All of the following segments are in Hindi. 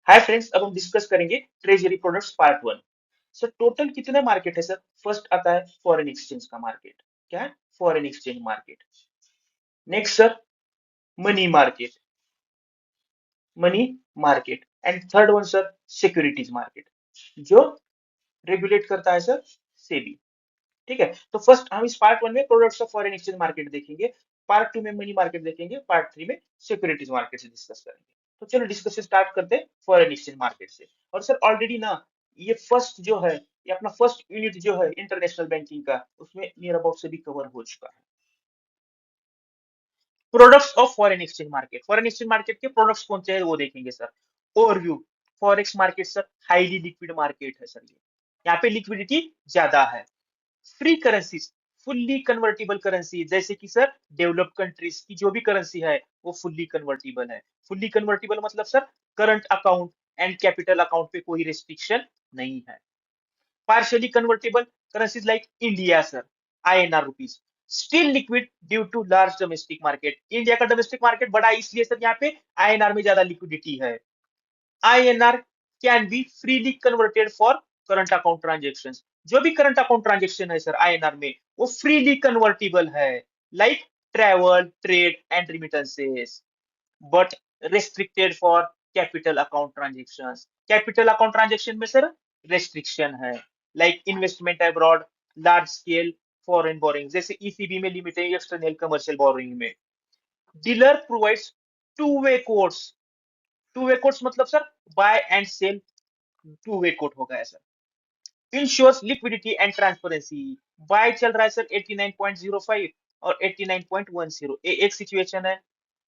हाय फ्रेंड्स, अब हम डिस्कस करेंगे treasury products part one. Sir total कितने मार्केट है सर? फर्स्ट आता है फॉरेन एक्सचेंज का मार्केट। क्या है? Foreign exchange market. Next sir money market, money market. And third one sir securities market, जो रेगुलेट करता है सर सेबी। ठीक है, तो फर्स्ट हम इस पार्ट वन में products of foreign exchange market देखेंगे, पार्ट टू में मनी मार्केट देखेंगे, पार्ट थ्री में सिक्योरिटीज मार्केट से डिस्कस करेंगे। तो चलो डिस्कशन स्टार्ट करते हैं फॉरेन एक्सचेंज मार्केट से। और सर ऑलरेडी ना ये फर्स्ट जो है, ये अपना फर्स्ट यूनिट जो है इंटरनेशनल बैंकिंग का, उसमें नियर अबाउट से भी कवर हो चुका है। Products of foreign exchange market, foreign exchange market के प्रोडक्ट्स कौन से हैं वो देखेंगे sir. Overview. Forex market sir highly liquid market है सर, ये यहाँ पे लिक्विडिटी ज्यादा है। Free currencies, fully convertible currency, जैसे कि सर डेवलप्ड कंट्रीज की जो भी करेंसी है वो फुल्ली कन्वर्टेबल है। फुल्ली कन्वर्टेबल मतलब sir current account and capital account पे कोई रेस्ट्रिक्शन नहीं है। Partially convertible currencies like India sir, INR rupees, still liquid due to large domestic market. India का डोमेस्टिक मार्केट बड़ा है, इसलिए सर यहाँ पे INR में ज्यादा लिक्विडिटी है। INR can be freely converted for current account transaction. जो भी करंट अकाउंट ट्रांजेक्शन है सर INR में, वो फ्रीली कन्वर्टेबल है, like travel, trade and remittances, but restricted for capital account transaction. Capital account transaction में सर रेस्ट्रिक्शन है, like investment abroad, large scale foreign boring, जैसे ECB में लिमिट है, एक्सटर्नल कमर्शियल बोरिंग में। Dealer provides two way codes. Two way codes मतलब sir bye and sell, two way code होगा sir. Ensures liquidity and transparency. Buy चल रहा है सर 89.05 और 89.10, एक सिचुएशन है।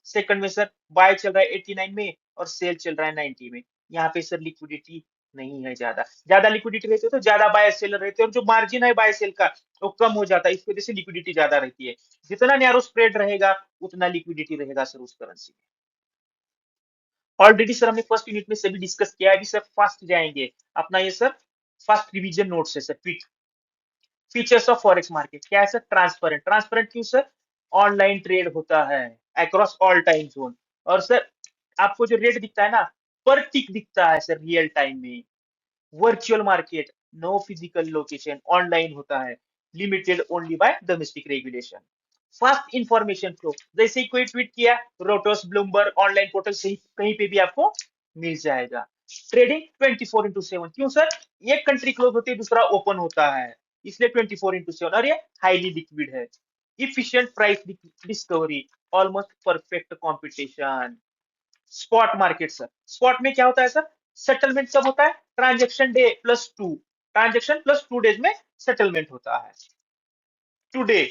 सेकंड में सर बाय चल रहा है 89 में और सेल चल रहा है 90 में। यहाँ पे सर लिक्विडिटी नहीं है ज्यादा, ज्यादा लिक्विडिटी रहती है तो ज्यादा बाय सेल रहते हैं, और जो मार्जिन है बाय सेल का वो कम हो जाता है, इस वजह से लिक्विडिटी ज्यादा रहती है। जितना नैरो स्प्रेड रहेगा उतना लिक्विडिटी रहेगा सर उस करेंसी में। ऑलरेडी सर हमने फर्स्ट यूनिट में सभी डिस्कस किया है, अभी सर फास्ट जाएंगे। अपना ये सर फर्स्ट रिवीजन नोट्स है sir. Features of forex market क्या है सर? ट्रांसपेरेंट। ट्रांसपेरेंट क्यों सर? ऑनलाइन ट्रेड होता है अक्रॉस ऑल टाइम जोन। और सर आपको जो रेट दिखता है ना, पर टिक दिखता है सर रियल टाइम में। Virtual market, no physical location, online होता है, limited only by domestic regulation. Fast information flow, जैसे ही कोई ट्वीट किया, रोटोस, ब्लूमबर्ग, ऑनलाइन पोर्टल से कहीं पे भी आपको मिल जाएगा। ट्रेडिंग 24/7, क्यों सर? एक कंट्री क्लोज होती है दूसरा ओपन होता है, इसलिए 24/7। और ये हाईली लिक्विड है। Efficient price discovery, almost perfect competition. Spot market sir, spot में क्या होता है सर? सेटलमेंट कब होता है? Transaction day plus two, transaction plus 2 days में सेटलमेंट होता है। टुडे,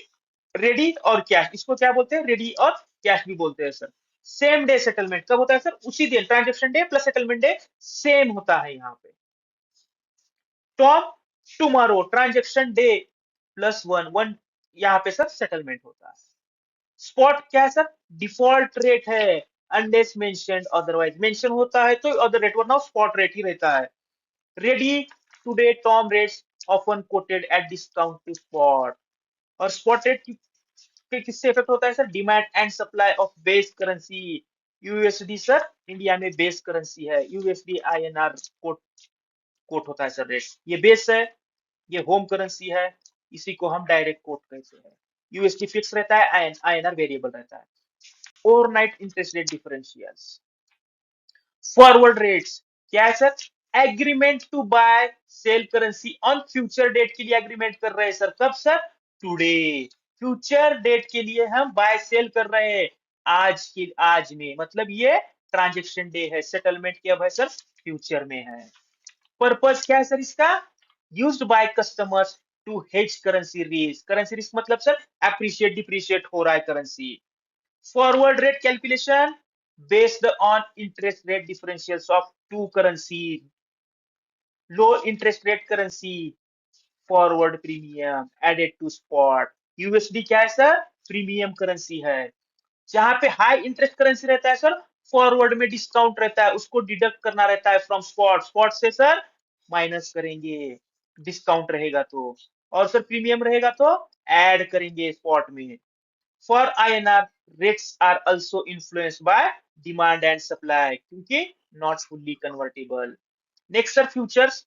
रेडी और कैश, इसको क्या बोलते हैं? रेडी और कैश भी बोलते हैं सर। सेम डे सेटलमेंट कब होता है सर? उसी दिन, transaction day plus settlement day same होता है यहाँ पे। Tom, tomorrow, transaction day plus one one, यहाँ पे सर सेटलमेंट होता है। स्पॉट क्या है सर? डिफॉल्ट रेट है, अनलेस मेंशन्ड अदरवाइज, मेंशन होता है तो अदर रेट, वरना स्पॉट रेट ही रहता है। Ready today tom rates often quoted at discount to spot. और स्पॉट रेट पे किससे इफेक्ट होता है sir? Demand and supply of base currency. USD sir India में बेस करेंसी है, USD INR कोट कोट होता है सर रेट। ये बेस है, ये होम करेंसी है, इसी को हम डायरेक्ट कोट कहते हैं। USD फिक्स रहता है, INR वेरिएबल रहता है। Overnight interest rate differentials. Forward rates क्या है sir? Agreement to buy sell currency on future date के लिए एग्रीमेंट कर रहे हैं सर। कब सर? टुडे। फ्यूचर डेट के लिए हम बाय सेल कर रहे हैं, आज में, मतलब ये ट्रांजेक्शन डे है, सेटलमेंट क्या है सर? फ्यूचर में है। पर्पस क्या है सर इसका? Used by customers to hedge currency risk. Currency risk मतलब सर अप्रिशिएट डिप्रिशिएट हो रहा है currency. Forward rate calculation based on interest rate differentials of two currencies. Low interest rate currency, forward premium added to spot. USD क्या है सर? प्रीमियम करेंसी है। जहां पे हाई इंटरेस्ट करेंसी रहता है सर, फॉरवर्ड में डिस्काउंट रहता है, उसको डिडक्ट करना रहता है फ्रॉम स्पॉट, स्पॉट से सर माइनस करेंगे, डिस्काउंट रहेगा तो। और सर प्रीमियम रहेगा तो ऐड करेंगे स्पॉट में। For INR, rates are also influenced by demand and supply, क्योंकि not fully convertible. Next sir, futures,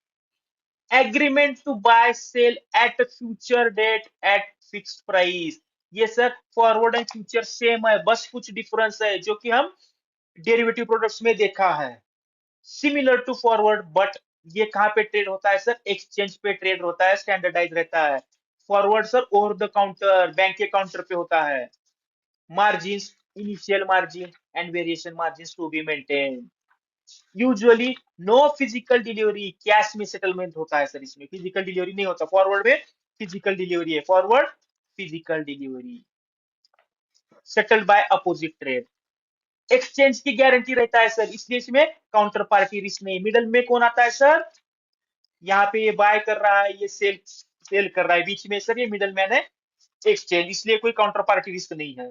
agreement to buy sell at a future date at fixed price. ये sir forward and future same है, बस कुछ डिफरेंस है जो कि हम डेरिवेटिव प्रोडक्ट्स में देखा है। सिमिलर टू फॉरवर्ड, बट ये कहाँ पे ट्रेड होता है सर? एक्सचेंज पे ट्रेड होता है, स्टैंडर्डाइज रहता है। Forward sir over the counter, bank के काउंटर पे होता है। Margin, initial margin and variation margin to be maintain. Usually no physical delivery, cash में सेटलमेंट होता है सर, इसमें फिजिकल डिलीवरी नहीं होता। फॉरवर्ड में फिजिकल डिलीवरी है, forward physical delivery, settled bye opposite trade. Exchange की गारंटी रहता है सर, इसलिए इसमें काउंटर पार्टी रिस्क नहीं। मिडल में कौन आता है सर? यहाँ पे ये बाय कर रहा है, ये सेल सेल कर रहा है, बीच में सर ये मिडल मैन है एक्सचेंज, इसलिए कोई काउंटर पार्टी रिस्क नहीं है।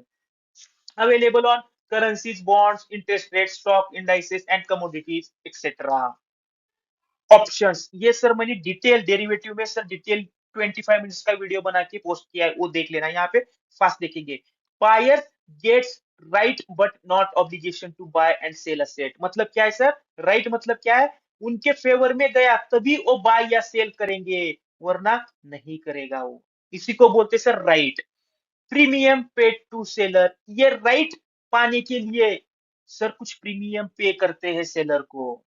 Available on currencies, bonds, interest rate, stock indices and commodities etcetera. Options, ये सर मैंने डिटेल डेरिवेटिव में सर डिटेल 25 मिनट्स का वीडियो बना के पोस्ट किया है, वो देख लेना। यहाँ पे फास्ट देखेंगे। Buyer gets right but not obligation to buy and sell asset. मतलब क्या है सर? राइट मतलब क्या है? उनके फेवर में गया तभी वो बाय या सेल करेंगे, वरना नहीं करेगा वो। इसी को बोलते sir right. Premium paid to seller, ये राइट पाने के लिए सर कुछ प्रीमियम पे करते हैं सेलर को।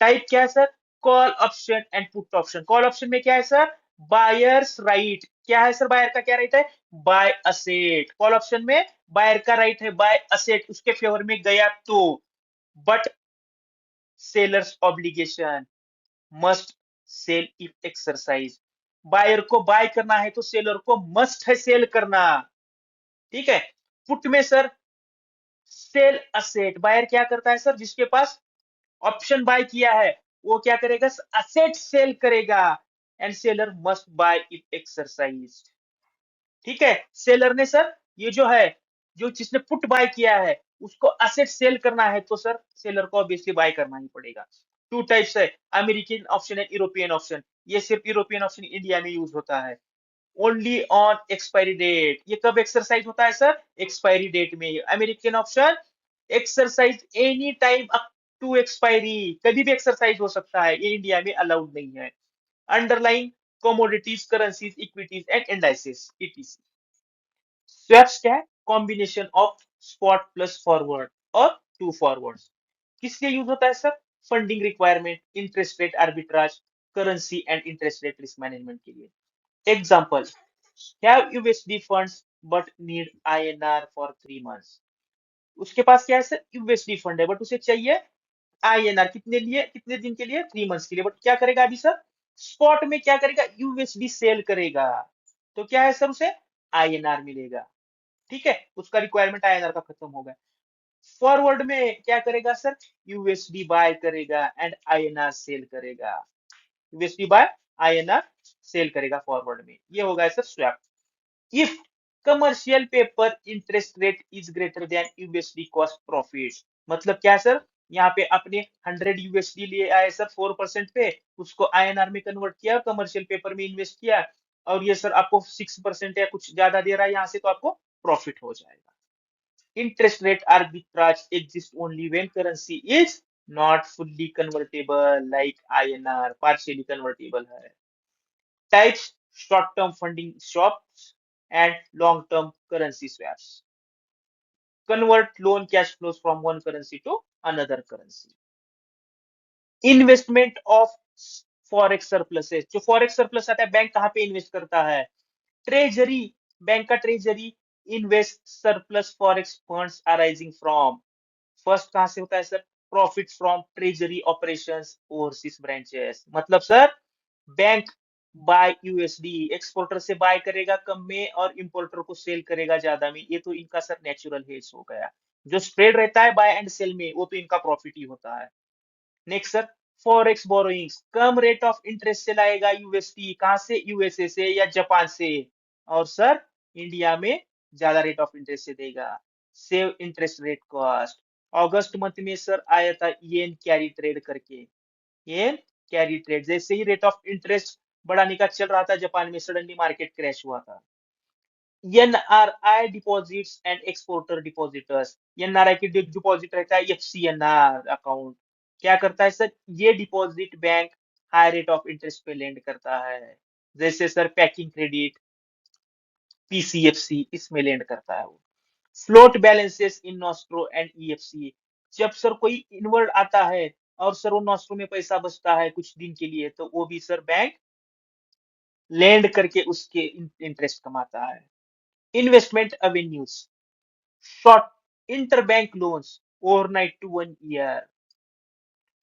टाइप क्या है sir? Call option and put option. Call option में क्या है सर? Buyers right. क्या है सर? बायर का क्या राइट है? Buy asset. कॉल ऑप्शन में बायर का राइट है बाय असेट, उसके फेवर में गया तो। But seller's obligation, must sell if exercise. Buyer को बाय करना है तो सेलर को मस्ट है सेल करना। ठीक है। पुट में सर सेल असेट, बायर क्या करता है सर? जिसके पास ऑप्शन बाय किया है वो क्या करेगा? असेट सेल करेगा। And seller must by if exercise. ठीक है। सेलर ने सर ये जो है, जो जिसने पुट बाय किया है उसको असेट सेल करना है तो सर सेलर को ऑब्वियसली बाय करना ही पड़ेगा। टू टाइप्स है, American option and European option. ये सिर्फ यूरोपियन ऑप्शन इंडिया में यूज होता है। ओनली ऑन एक्सपायरी डेट, ये कब एक्सरसाइज होता है सर? एक्सपायरी डेट में। American option exercise any time up to expiry, कभी भी एक्सरसाइज हो सकता है, ये इंडिया में अलाउड नहीं है। Underline commodities, currencies, equities and indices, etc. Swaps क्या है? Combination of spot plus forward और टू फॉरवर्ड। किस लिए यूज होता है sir? Funding requirement, interest rate arbitrage, currency and interest rate risk management के लिए। Example, have USD funds but need INR for 3 months। उसके पास क्या है सर? यूएसडी फंड है बट उसे चाहिए आईएनआर, कितने लिए? कितने दिन के लिए? 3 मंथ्स के लिए। बट क्या करेगा अभी सर? स्पॉट में क्या करेगा? यूएसडी सेल करेगा। तो क्या है सर? उसे आईएनआर मिलेगा। ठीक है, उसका रिक्वायरमेंट आईएनआर का खत्म होगा। फॉरवर्ड में क्या करेगा सर? यूएसडी बाय करेगा एंड आईएनआर सेल करेगा। यूएसडी बाय आईएनआर सेल करेगा फॉरवर्ड में। ये होगा sir swap. If commercial paper interest rate is greater than USD cost profit, मतलब क्या है सर? यहाँ पे आपने 100 यूएसडी लिए आए सर 4% पे, उसको आईएनआर में कन्वर्ट किया, कमर्शियल पेपर में इन्वेस्ट किया, और ये सर आपको 6% या कुछ ज्यादा दे रहा है यहाँ से, तो आपको प्रॉफिट हो जाएगा। Interest rate arbitrage exist only when currency is not fully convertible like INR, partially convertible है। Types, short-term funding swaps and long-term currency swaps. Convert loan cash flows from one currency to another currency. Investment of forex surpluses, जो फॉरेक्स सरप्लस आता है बैंक कहाँ पे इन्वेस्ट करता है? ट्रेजरी, बैंक का treasury invest surplus forex funds arising from. First कहां से होता है sir? Profit from treasury operations overseas branches. मतलब sir bank buy USD, exporter से बाय करेगा कम में और इंपोर्टर को सेल करेगा ज्यादा में, ये तो इनका सर नेचुरल हेज हो गया। जो स्प्रेड रहता है बाय एंड सेल में वो तो इनका प्रॉफिट ही होता है। Next sir, forex borrowings, come rate of interest से लाएगा यूएसडी, कहां से? यूएसए से या जापान से, और सर इंडिया में ज्यादा रेट ऑफ इंटरेस्ट से देगा। Save interest rate cost. अगस्त मंथ में सर आया था येन कैरी ट्रेड करके, येन कैरी ट्रेड, जैसे ही रेट ऑफ इंटरेस्ट बढ़ाने का चल रहा था जापान में, सडनली मार्केट क्रैश हुआ था। NRI deposits and exporter depositors, NRI की डिपॉजिट रहता है एफसीएनआर अकाउंट, क्या करता है सर, ये deposit bank high rate of interest पे लेंड करता है। जैसे सर पैकिंग क्रेडिट, पीसीएफसी, इसमें लेंड करता है वो। Float balances in nostro and EFC, जब सर कोई इनवर्ड आता है और सर वो नॉस्ट्रो में पैसा बचता है कुछ दिन के लिए, तो वो भी सर बैंक लैंड करके उसके इंटरेस्ट कमाता है। Investment avenues, short interbank loans overnight to 1 year,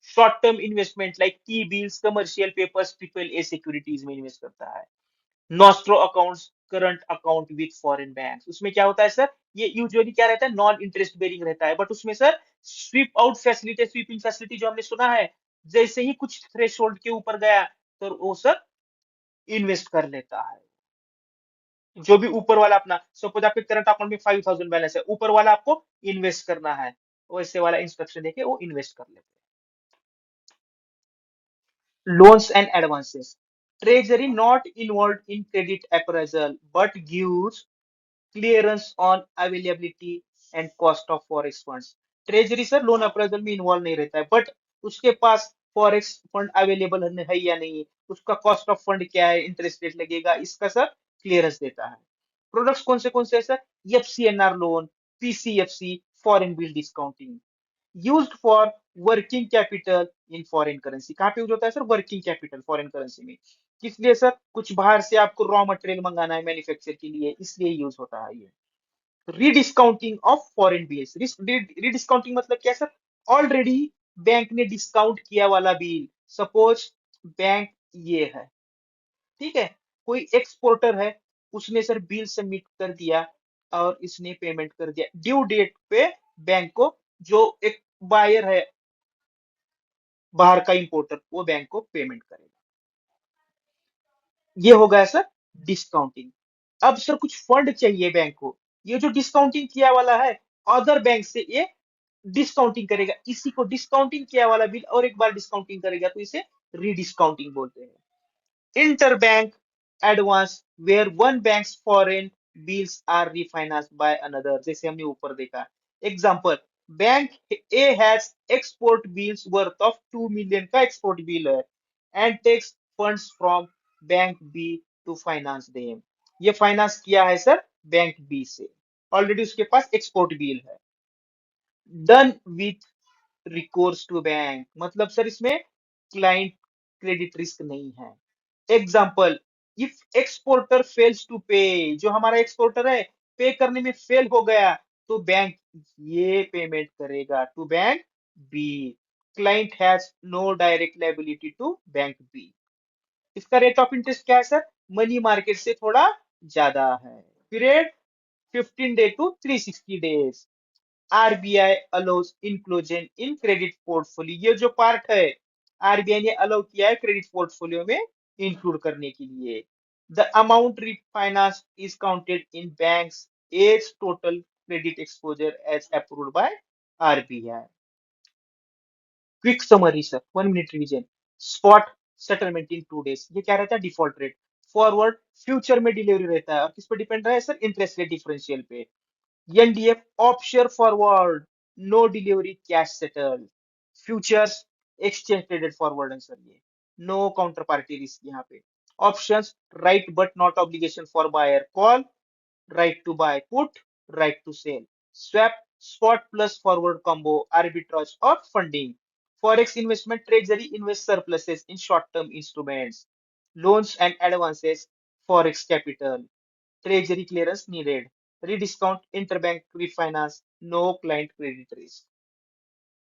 short term investment like T bills, commercial papers, triple A securities में इन्वेस्ट करता है। Nostro accounts, current account with foreign bank, उसमें क्या होता है सर, ये यूजुअली क्या रहता है, नॉन इंटरेस्ट बेरिंग रहता है, बट उसमें sir SVEEP out facility, sweeping facility जो हमने सुना है, जैसे ही कुछ थ्रेशोल्ड के ऊपर गया तो वो सर इन्वेस्ट कर लेता है। जो भी ऊपर वाला अपना, सपोज आपके करंट अकाउंट में 5,000 बैलेंस है, ऊपर वाला आपको इन्वेस्ट करना है, वैसे वाला इंस्ट्रक्शन देके वो इन्वेस्ट कर लेते हैं। Loans and advances. Treasury not involved in credit appraisal but gives clearance on availability and cost of forex funds. Treasury sir loan appraisal में इन्वॉल्व नहीं रहता है, बट उसके पास फॉरेक्स फंड अवेलेबल है या नहीं, उसका कॉस्ट ऑफ फंड क्या है, इंटरेस्ट रेट लगेगा, इसका सर क्लियरेंस देता है। प्रोडक्ट्स कौन से है sir, FCNR loan, PCFC, foreign bill discounting, used for working capital in foreign currency. कहाँ पे यूज होता है sir, working capital foreign currency में। किस लिए सर, कुछ बाहर से आपको रॉ मटेरियल मंगाना है मैन्युफैक्चर के लिए, इसलिए यूज होता है ये। रीडिस्काउंटिंग ऑफ फॉरेन बिल्स, रीडिस्काउंटिंग मतलब क्या है सर, ऑलरेडी बैंक ने डिस्काउंट किया वाला बिल, सपोज बैंक ये है, ठीक है, कोई एक्सपोर्टर है, उसने सर बिल सबमिट कर दिया और इसने पेमेंट कर दिया ड्यू डेट पे बैंक को, जो एक बायर है बाहर का इंपोर्टर, वो बैंक को पेमेंट करेगा। ये हो गया सर डिस्काउंटिंग। अब सर कुछ फंड चाहिए बैंक को, ये जो डिस्काउंटिंग किया वाला है, अदर बैंक से ये डिस्काउंटिंग करेगा, इसी को डिस्काउंटिंग किया वाला बिल और एक बार डिस्काउंटिंग करेगा, तो इसे रीडिस्काउंटिंग बोलते हैं। Interbank advance where one bank's foreign bills are refinanced by another, जैसे हमने ऊपर देखा। Example, bank A has export bills worth of 2 million का एक्सपोर्ट बिल है and takes funds from bank B to finance them. ये फाइनेंस किया है सर बैंक बी से, ऑलरेडी उसके पास एक्सपोर्ट बिल है। Done with recourse to bank, मतलब सर इसमें क्लाइंट क्रेडिट रिस्क नहीं है। Example, if exporter fails to pay, जो हमारा एक्सपोर्टर है पे करने में फेल हो गया, तो बैंक ये पेमेंट करेगा to bank B. Client has no direct liability to bank B. इसका रेट ऑफ इंटरेस्ट क्या है सर, मनी मार्केट से थोड़ा ज्यादा है। Period 15 day to 360 days. RBI allows inclusion in credit portfolio, ये जो पार्ट है आरबीआई ने अलाउ किया है क्रेडिट पोर्टफोलियो में इंक्लूड करने के लिए। The amount refinance is counted in banks as total credit exposure as approved by RBI. Quick summary sir, 1 minute revision. Spot settlement in 2 days, ये क्या रहता है, डिफॉल्ट रेट। फॉरवर्ड फ्यूचर में डिलीवरी रहता है, और किस पे डिपेंड रहा है सर, इंटरेस्ट रेट डिफरेंशियल पे। NDF option forward, no delivery cash settle. Futures exchange traded forward है सर ये, नो काउंटर पार्टी रिस्क यहाँ पे। Options right but not obligation for buyer call, right to buy put, right to sell, swap, spot plus forward combo, arbitrage or funding. Forex investment, treasury invest surpluses in short-term instruments, loans and advances, forex capital, treasury clearance needed, rediscount, interbank refinance, no client credit risk.